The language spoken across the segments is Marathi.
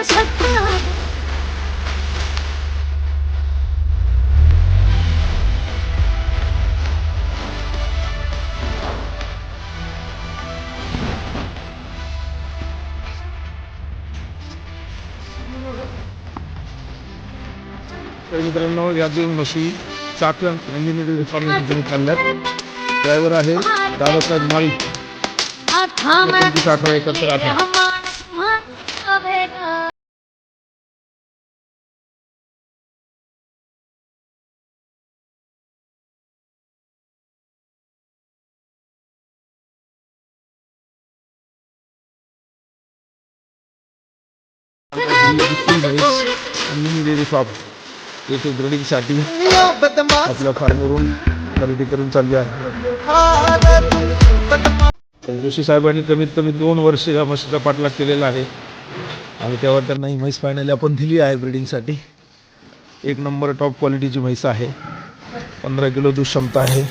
तर मित्रांनो, या दोन म्हशी चाकण नंदिनी फार्म चालल्यात. ड्रायव्हर आहे दादासाहेब माळी. साखर एकत्र आहे. डेअरी फार्म येथे ब्रीडिंगसाठी आपल्या फार्मवरून खरेदी करून चालली आहे. जोशी साहेबांनी कमीत कमी 2 वर्ष या म्हशीचा पाठलाग केलेला आहे आणि त्यावर त्यांना ही म्हैस फायनली आपण दिली आहे ब्रीडिंगसाठी. एक नंबर टॉप क्वालिटीची म्हैस आहे. 15 किलो दूध क्षमता आहे.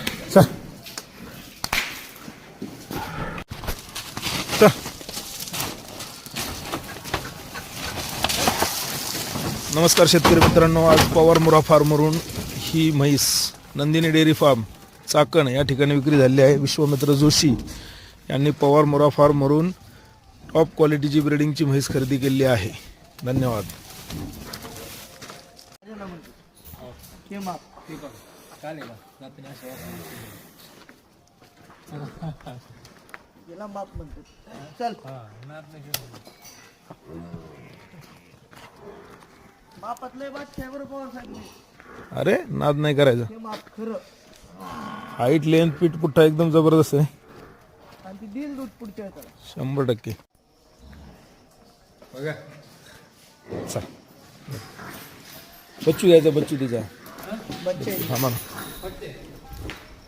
नमस्कार शेतकरी मित्रांनो, आज पवारमुरा फार्मवरून ही म्हैस नंदिनी डेअरी फार्म चाकण या ठिकाणी विक्री झाली आहे. विश्वामित्र जोशी यांनी पवारमुरा फार्मवरून टॉप क्वालिटीची ब्रीडिंगची म्हैस खरेदी केली आहे. धन्यवाद. अरे नाद नाही करायचं. हाईट लेंथ पीठ पुठ्ठा एकदम जबरदस्त आहे. 100%. बच्चू घ्यायचा, बच्चू तिचा.